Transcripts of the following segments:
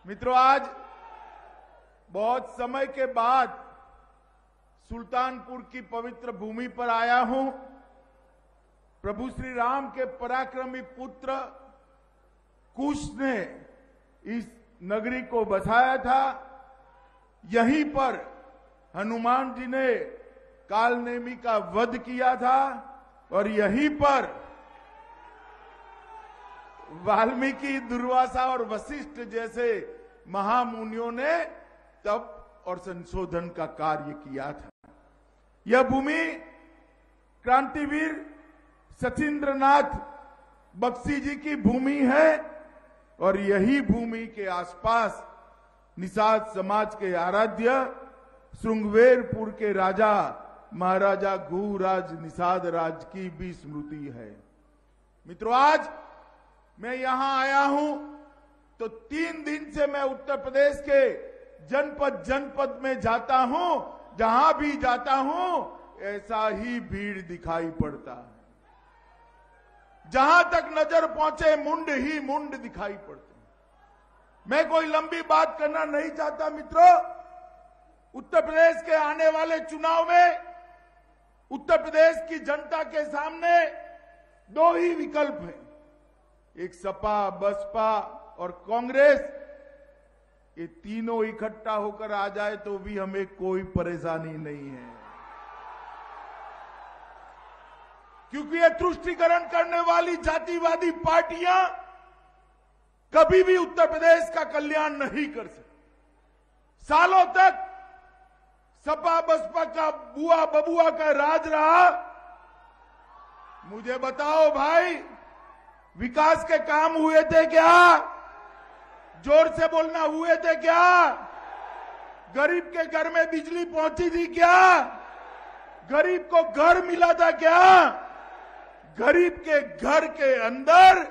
मित्रों, आज बहुत समय के बाद सुल्तानपुर की पवित्र भूमि पर आया हूं। प्रभु श्री राम के पराक्रमी पुत्र कुश ने इस नगरी को बसाया था। यहीं पर हनुमान जी ने कालनेमी का वध किया था और यहीं पर वाल्मीकि, दुर्वासा और वशिष्ठ जैसे महामुनियों ने तप और संशोधन का कार्य किया था। यह भूमि क्रांतिवीर सचिंद्रनाथ बख्शी जी की भूमि है और यही भूमि के आसपास निषाद समाज के आराध्य श्रृंगवेरपुर के राजा महाराजा घुराज निषाद राज की भी स्मृति है। मित्रों, आज मैं यहां आया हूं तो 3 दिन से मैं उत्तर प्रदेश के जनपद जनपद में जाता हूं। जहां भी जाता हूं ऐसा ही भीड़ दिखाई पड़ता है। जहां तक नजर पहुंचे मुंड ही मुंड दिखाई पड़ते हैं। मैं कोई लंबी बात करना नहीं चाहता मित्रों। उत्तर प्रदेश के आने वाले चुनाव में उत्तर प्रदेश की जनता के सामने 2 ही विकल्प हैं, एक सपा, बसपा और कांग्रेस। ये तीनों इकट्ठा होकर आ जाए तो भी हमें कोई परेशानी नहीं है, क्योंकि ये तुष्टीकरण करने वाली जातिवादी पार्टियां कभी भी उत्तर प्रदेश का कल्याण नहीं कर सकती। सालों तक सपा बसपा का बुआ बबुआ का राज रहा। मुझे बताओ भाई, विकास के काम हुए थे क्या? जोर से बोलना, हुए थे क्या? गरीब के घर में बिजली पहुंची थी क्या? गरीब को घर मिला था क्या? गरीब के घर के अंदर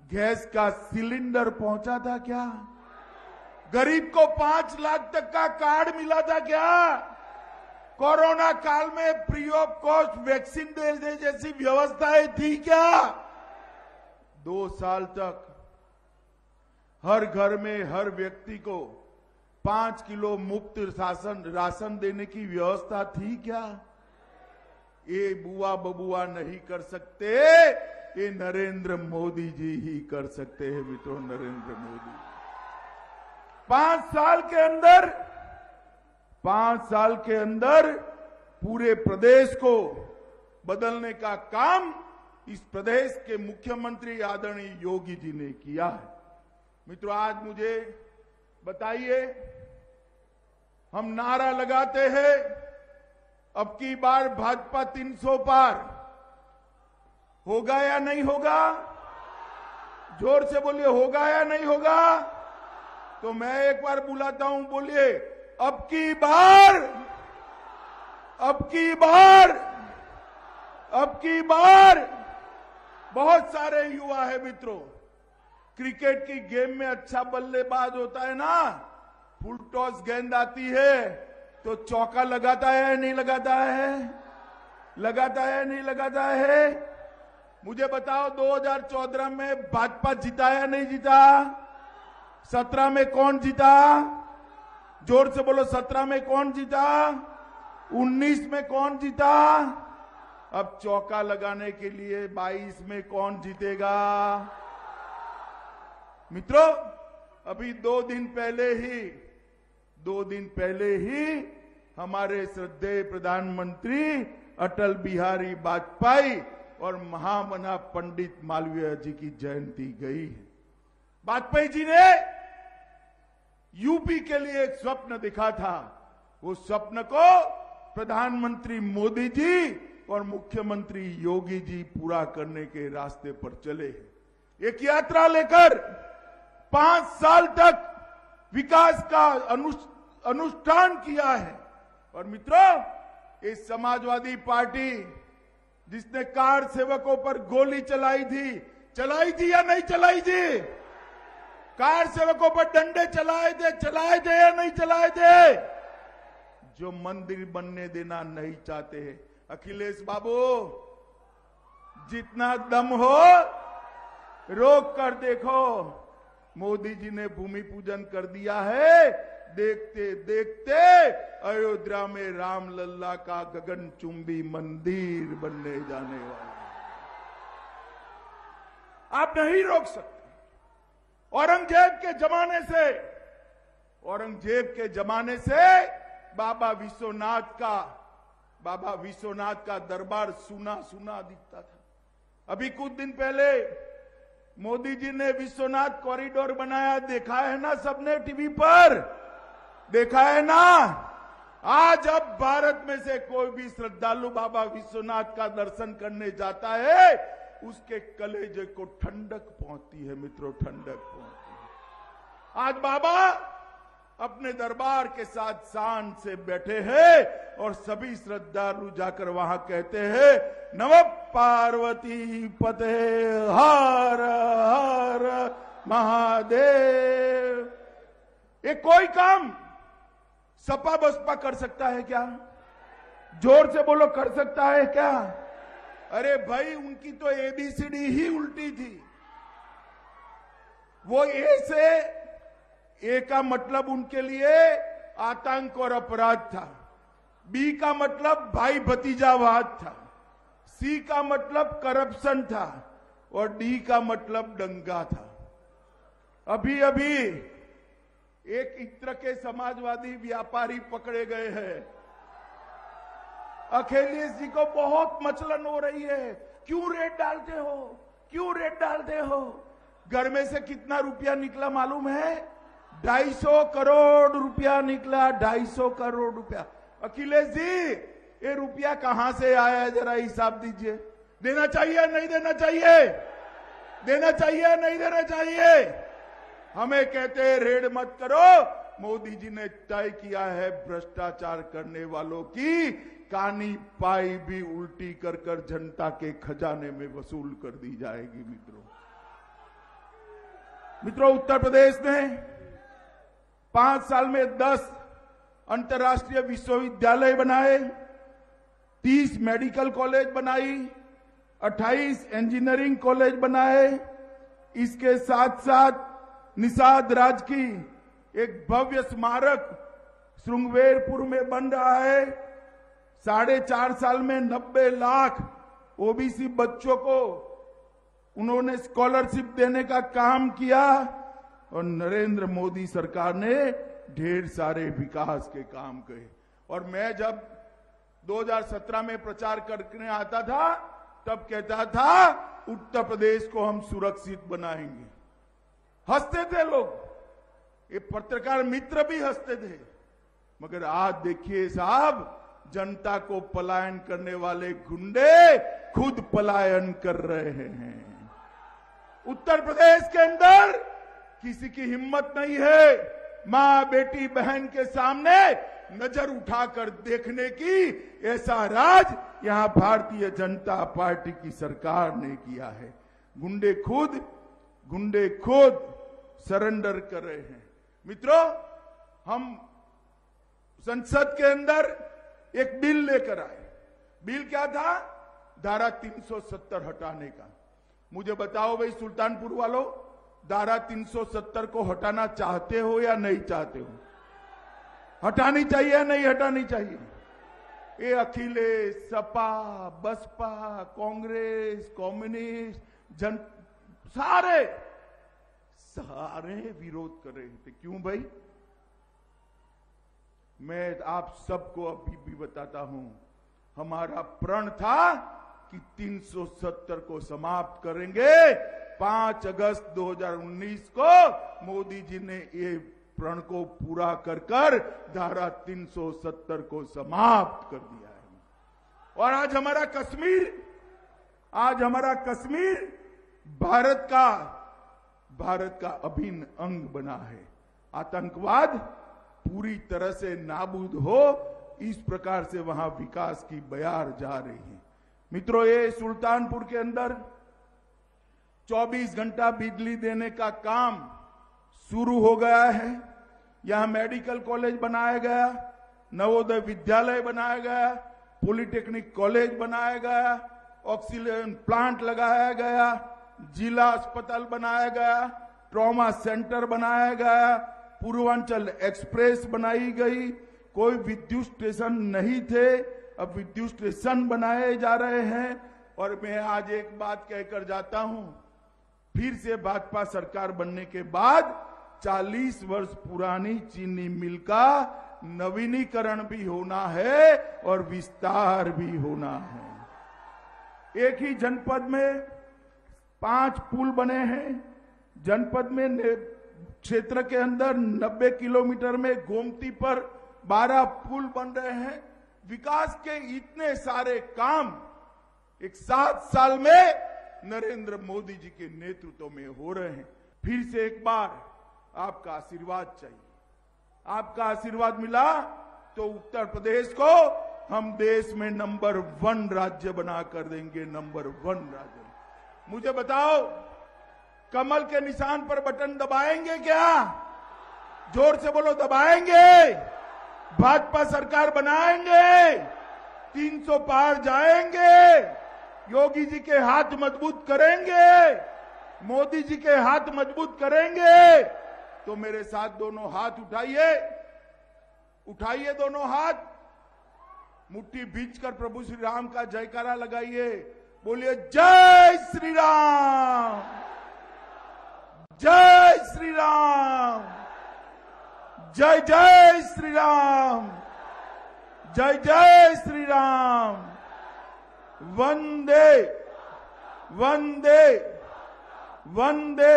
गैस का सिलेंडर पहुंचा था क्या? गरीब को 5 लाख तक का कार्ड मिला था क्या? कोरोना काल में फ्री ऑफ कॉस्ट वैक्सीन देने जैसी व्यवस्थाएं थी क्या? 2 साल तक हर घर में हर व्यक्ति को 5 किलो मुफ्त राशन देने की व्यवस्था थी क्या? ये बुआ बबुआ नहीं कर सकते, ये नरेंद्र मोदी जी ही कर सकते हैं मित्रों। नरेंद्र मोदी 5 साल के अंदर पूरे प्रदेश को बदलने का काम इस प्रदेश के मुख्यमंत्री आदरणीय योगी जी ने किया है। मित्रों, आज मुझे बताइए, हम नारा लगाते हैं अब की बार भाजपा 300 पार होगा या नहीं होगा? जोर से बोलिए, होगा या नहीं होगा? तो मैं एक बार बुलाता हूं, बोलिए, अब की बार, अब की बार, अब की बार। बहुत सारे युवा है मित्रों, क्रिकेट की गेम में अच्छा बल्लेबाज होता है ना, फुल टॉस गेंद आती है तो चौका लगाता है या नहीं लगाता है? लगाता है या नहीं लगाता है? मुझे बताओ, 2014 में भाजपा जीता या नहीं जीता? 17 में कौन जीता? जोर से बोलो, 17 में कौन जीता? 19 में कौन जीता? अब चौका लगाने के लिए 22 में कौन जीतेगा? मित्रों, अभी 2 दिन पहले ही हमारे श्रद्धेय प्रधानमंत्री अटल बिहारी वाजपेयी और महामना पंडित मालवीय जी की जयंती गई है। वाजपेयी जी ने यूपी के लिए एक स्वप्न देखा था। वो स्वप्न को प्रधानमंत्री मोदी जी और मुख्यमंत्री योगी जी पूरा करने के रास्ते पर चले हैं। एक यात्रा लेकर 5 साल तक विकास का अनुष्ठान किया है। और मित्रों, इस समाजवादी पार्टी जिसने कार सेवकों पर गोली चलाई थी या नहीं चलाई थी? कार सेवकों पर डंडे चलाए थे या नहीं चलाए थे? जो मंदिर बनने देना नहीं चाहते हैं। अखिलेश बाबू, जितना दम हो रोक कर देखो, मोदी जी ने भूमि पूजन कर दिया है। देखते देखते अयोध्या में रामलला का गगनचुंबी मंदिर बनने जाने वाला है। आप नहीं रोक सकते। औरंगजेब के जमाने से बाबा विश्वनाथ का दरबार सुना सुना दिखता था। अभी कुछ दिन पहले मोदी जी ने विश्वनाथ कॉरिडोर बनाया, देखा है ना सबने टीवी पर, देखा है ना। आज अब भारत में से कोई भी श्रद्धालु बाबा विश्वनाथ का दर्शन करने जाता है, उसके कलेजे को ठंडक पहुंचती है मित्रों, ठंडक पहुंचती है। आज बाबा अपने दरबार के साथ शान से बैठे हैं और सभी श्रद्धालु जाकर वहां कहते हैं, नमः पार्वती पते हर हर महादेव। ये कोई काम सपा बसपा कर सकता है क्या? जोर से बोलो, कर सकता है क्या? अरे भाई, उनकी तो एबीसीडी ही उल्टी थी। वो ए का मतलब उनके लिए आतंक और अपराध था, बी का मतलब भाई भतीजावाद था, सी का मतलब करप्शन था और डी का मतलब दंगा था। अभी अभी एक इत्र के समाजवादी व्यापारी पकड़े गए हैं। अखिलेश जी को बहुत मचलन हो रही है, क्यों रेट डालते हो, क्यों रेट डालते हो? घर में से कितना रुपया निकला मालूम है? 250 करोड़ रुपया निकला, 250 करोड़ रुपया। अखिलेश जी, ये रुपया कहां से आया, जरा हिसाब दीजिए। देना चाहिए नहीं देना चाहिए? देना चाहिए नहीं देना चाहिए? हमें कहते हैं रेड मत करो। मोदी जी ने तय किया है भ्रष्टाचार करने वालों की कानी पाई भी उल्टी कर कर जनता के खजाने में वसूल कर दी जाएगी। मित्रों, उत्तर प्रदेश ने 5 साल में 10 अंतर्राष्ट्रीय विश्वविद्यालय बनाए, 30 मेडिकल कॉलेज बनाई, 28 इंजीनियरिंग कॉलेज बनाए। इसके साथ साथ निषाद राज की एक भव्य स्मारक श्रृंगवेरपुर में बन रहा है। 4.5 साल में 90 लाख ओबीसी बच्चों को उन्होंने स्कॉलरशिप देने का काम किया और नरेंद्र मोदी सरकार ने ढेर सारे विकास के काम किए। और मैं जब 2017 में प्रचार करने आता था, तब कहता था उत्तर प्रदेश को हम सुरक्षित बनाएंगे। हंसते थे लोग, ये पत्रकार मित्र भी हंसते थे। मगर आज देखिए साहब, जनता को पलायन करने वाले गुंडे खुद पलायन कर रहे हैं। उत्तर प्रदेश के अंदर किसी की हिम्मत नहीं है मां बेटी बहन के सामने नजर उठाकर देखने की। ऐसा राज यहां भारतीय जनता पार्टी की सरकार ने किया है। गुंडे खुद सरेंडर कर रहे हैं। मित्रों, हम संसद के अंदर एक बिल लेकर आए। बिल क्या था? धारा 370 हटाने का। मुझे बताओ भाई सुल्तानपुर वालों, धारा 370 को हटाना चाहते हो या नहीं चाहते हो? हटानी चाहिए या नहीं हटानी चाहिए? ये अखिलेश, सपा, बसपा, कांग्रेस, कम्युनिस्ट, सारे विरोध कर रहे थे। क्यों भाई? मैं आप सबको अभी भी बताता हूं, हमारा प्रण था कि 370 को समाप्त करेंगे। 5 अगस्त 2019 को मोदी जी ने ये प्रण को पूरा कर धारा 370 को समाप्त कर दिया है। और आज हमारा कश्मीर भारत का अभिन्न अंग बना है। आतंकवाद पूरी तरह से नाबूद हो, इस प्रकार से वहां विकास की बयार जा रही है। मित्रों, ये सुल्तानपुर के अंदर 24 घंटा बिजली देने का काम शुरू हो गया है। यहां मेडिकल कॉलेज बनाया गया, नवोदय विद्यालय बनाया गया, पॉलिटेक्निक कॉलेज बनाया गया, ऑक्सीजन प्लांट लगाया गया, जिला अस्पताल बनाया गया, ट्रॉमा सेंटर बनाया गया, पूर्वांचल एक्सप्रेस बनाई गई, कोई विद्युत स्टेशन नहीं थे, अब विद्युत स्टेशन बनाए जा रहे हैं। और मैं आज एक बात कहकर जाता हूं, फिर से भाजपा सरकार बनने के बाद 40 वर्ष पुरानी चीनी मिल का नवीनीकरण भी होना है और विस्तार भी होना है। एक ही जनपद में 5 पुल बने हैं। जनपद में क्षेत्र के अंदर 90 किलोमीटर में गोमती पर 12 पुल बन रहे हैं। विकास के इतने सारे काम एक 7 साल में नरेंद्र मोदी जी के नेतृत्व में हो रहे हैं। फिर से एक बार आपका आशीर्वाद चाहिए। आपका आशीर्वाद मिला तो उत्तर प्रदेश को हम देश में नंबर 1 राज्य बना कर देंगे, नंबर 1 राज्य। मुझे बताओ, कमल के निशान पर बटन दबाएंगे क्या? जोर से बोलो, दबाएंगे? भाजपा सरकार बनाएंगे? 300 पार जाएंगे? योगी जी के हाथ मजबूत करेंगे? मोदी जी के हाथ मजबूत करेंगे? तो मेरे साथ दोनों हाथ उठाइए, उठाइए दोनों हाथ, मुट्ठी भींचकर प्रभु श्री राम का जयकारा लगाइए। बोलिए जय श्री राम, जय श्री राम, जय जय श्री राम, जय जय श्री राम। वंदे वंदे वंदे